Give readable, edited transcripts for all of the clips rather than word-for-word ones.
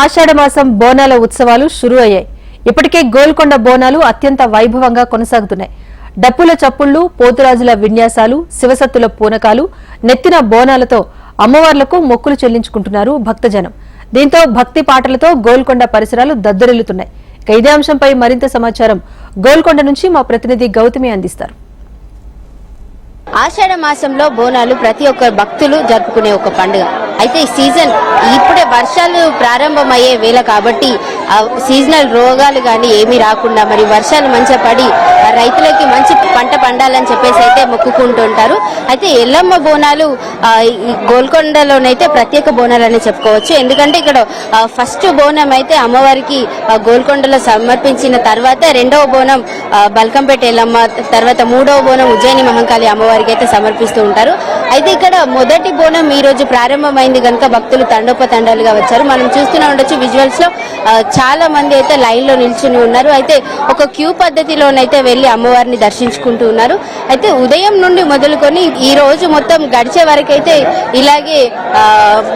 ఆషాఢ మాసం బోనాల ఉత్సవాలు షురూ అయ్యాయి. ఇప్పటికే గోల్కొండ బోనాలు అత్యంత వైభవంగా కొనసాగుతున్నాయి. డప్పుల చప్పుళ్లు, పోతురాజుల విన్యాసాలు, శివసత్తుల పూనకాలు, నెత్తిన బోనాలతో అమ్మవార్లకు మొక్కులు చెల్లించుకుంటున్నారు భక్తజనం. దీంతో భక్తి పాటలతో గోల్కొండ పరిసరాలు దద్దరిల్లుతున్నాయి. ఇదే అంశంపై మరింత సమాచారం గోల్కొండ నుంచి మా ప్రతినిధి గౌతమి అందిస్తారు. ఆషాఢ మాసంలో బోనాలు ప్రతి ఒక్క భక్తులు జరుపుకునే ఒక పండుగ. అయితే ఈ సీజన్ ఇప్పుడే వర్షాలు ప్రారంభమయ్యే వేళ కాబట్టి సీజనల్ రోగాలు కానీ ఏమీ రాకుండా మరి వర్షాలు మంచిగా పడి రైతులకి మంచి పంట పండాలని చెప్పేసి అయితే మొక్కుకుంటుంటారు. అయితే ఎల్లమ్మ బోనాలు ఈ గోల్కొండలోనైతే ప్రత్యేక బోనాలు అని చెప్పుకోవచ్చు. ఎందుకంటే ఇక్కడ ఫస్ట్ బోనం అయితే అమ్మవారికి గోల్కొండలో సమర్పించిన తర్వాత రెండవ బోనం బల్కంపేట ఎల్లమ్మ, తర్వాత మూడవ బోనం ఉజ్జయిని మహంకాళి అమ్మవారికి అయితే సమర్పిస్తూ ఉంటారు. అయితే ఇక్కడ మొదటి బోనం ఈ రోజు ప్రారంభమైంది కనుక భక్తులు తండోపతండాలుగా వచ్చారు. మనం చూస్తూనే ఉండొచ్చు విజువల్స్ లో చాలా మంది అయితే లైన్ లో నిల్చుని ఉన్నారు. అయితే ఒక క్యూ పద్ధతిలోనైతే వెళ్లి అమ్మవారిని దర్శించుకుంటూ ఉన్నారు. అయితే ఉదయం నుండి మొదలుకొని ఈ రోజు మొత్తం గడిచే వరకు అయితే ఇలాగే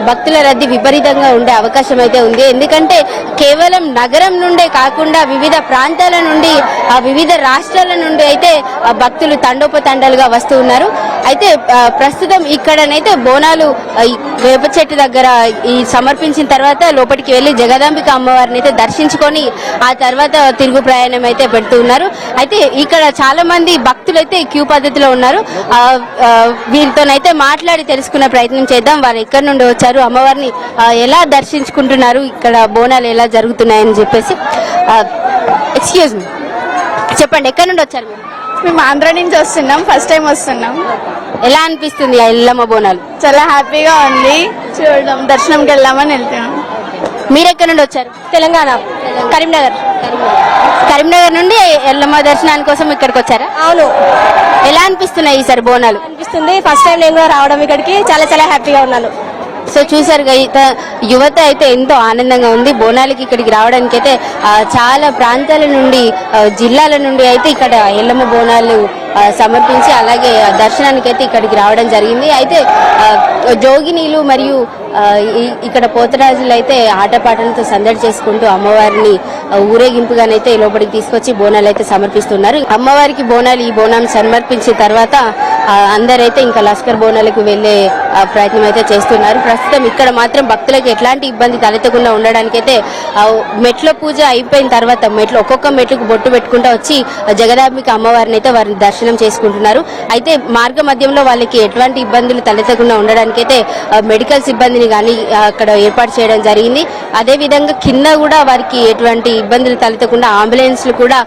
భక్తుల రద్దీ విపరీతంగా ఉండే అవకాశం అయితే ఉంది. ఎందుకంటే కేవలం నగరం నుండే కాకుండా వివిధ ప్రాంతాల నుండి వివిధ రాష్ట్రాల నుండి అయితే భక్తులు తండోపతండాలుగా వస్తూ ఉన్నారు. అయితే ప్రస్తుతం ఇక్కడనైతే బోనాలు వేప చెట్టు దగ్గర ఈ సమర్పించిన తర్వాత లోపలికి వెళ్లి జగదాంబిక అమ్మవారిని అయితే దర్శించుకొని ఆ తర్వాత తిరుగు ప్రయాణం అయితే పెడుతూ ఉన్నారు. అయితే ఇక్కడ చాలా మంది భక్తులు అయితే క్యూ పద్ధతిలో ఉన్నారు. వీరితోనైతే మాట్లాడి తెలుసుకునే ప్రయత్నం చేద్దాం. వారు ఎక్కడి నుండి వచ్చారు, అమ్మవారిని ఎలా దర్శించుకుంటున్నారు, ఇక్కడ బోనాలు ఎలా జరుగుతున్నాయని చెప్పేసి. ఎక్స్క్యూజ్ మీ, చెప్పండి ఎక్కడి నుండి వచ్చారు మీరు? మేము ఆంధ్ర నుంచి వస్తున్నాం, ఫస్ట్ టైం వస్తున్నాం. ఎలా అనిపిస్తుంది ఎల్లమ్మ బోనాలు? చాలా హ్యాపీగా ఉంది, చూడడం దర్శనంకి వెళ్దామని వెళ్తున్నాం. మీరు ఎక్కడి నుండి వచ్చారు? తెలంగాణ, కరీంనగర్. కరీంనగర్ నుండి ఎల్లమ్మ దర్శనాని కోసం ఇక్కడికి వచ్చారా? అవును. ఎలా అనిపిస్తున్నాయి ఈసారి బోనాలు? అనిపిస్తుంది, ఫస్ట్ టైం నేను కూడా రావడం ఇక్కడికి, చాలా చాలా హ్యాపీగా ఉన్నాను. సో చూసారు యువత అయితే ఎంతో ఆనందంగా ఉంది. బోనాలకి ఇక్కడికి రావడానికి అయితే చాలా ప్రాంతాల నుండి, జిల్లాల నుండి అయితే ఇక్కడ ఎల్లమ్మ బోనాలు సమర్పించి అలాగే దర్శనానికి అయితే ఇక్కడికి రావడం జరిగింది. అయితే జోగినీలు మరియు ఇక్కడ పోతరాజులు అయితే ఆటపాటలతో సందడి చేసుకుంటూ అమ్మవారిని ఊరేగింపుగానైతే లోపలికి తీసుకొచ్చి బోనాలు అయితే సమర్పిస్తున్నారు. అమ్మవారికి బోనాలు ఈ బోనాన్ని సమర్పించిన తర్వాత అందరైతే ఇంకా లష్కర్ బోనాలకు వెళ్లే ప్రయత్నం అయితే చేస్తున్నారు. ప్రస్తుతం ఇక్కడ మాత్రం భక్తులకు ఎట్లాంటి ఇబ్బంది తలెత్తకుండా ఉండడానికైతే మెట్ల పూజ అయిపోయిన తర్వాత ఒక్కొక్క మెట్లకు బొట్టు పెట్టుకుంటూ వచ్చి జగదాంబిక అమ్మవారిని అయితే వారిని దర్శనం చేసుకుంటున్నారు. అయితే మార్గ మధ్యంలో వాళ్ళకి ఎటువంటి ఇబ్బందులు తలెత్తకుండా ఉండడానికైతే మెడికల్ సిబ్బందిని కానీ అక్కడ ఏర్పాటు చేయడం జరిగింది. అదే విధంగా కింద కూడా వారికి ఎటువంటి ఇబ్బందులు తలెత్తకుండా అంబులెన్స్లు కూడా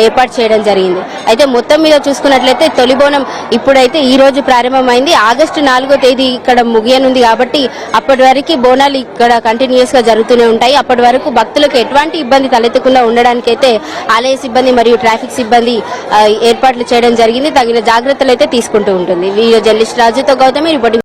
ఏర్పాటు చేయడం జరిగింది. అయితే మొత్తం మీద చూసుకున్నట్లయితే తొలి బోనం ఇప్పుడైతే ఈ రోజు ప్రారంభమైంది. ఆగస్టు 4వ తేదీ ఇక్కడ ముగియనుంది కాబట్టి అప్పటి వరకు బోనాలు ఇక్కడ కంటిన్యూస్ గా జరుగుతూనే ఉంటాయి. అప్పటి వరకు భక్తులకు ఎటువంటి ఇబ్బంది తలెత్తకుండా ఉండడానికైతే ఆలయ సిబ్బంది మరియు ట్రాఫిక్ సిబ్బంది ఏర్పాట్లు చేయడం జరిగింది. తగిన జాగ్రత్తలు అయితే తీసుకుంటూ ఉంటుంది. వీడియో జర్నలిస్ట్ రాజుతో గౌతమి రిపోర్టింగ్.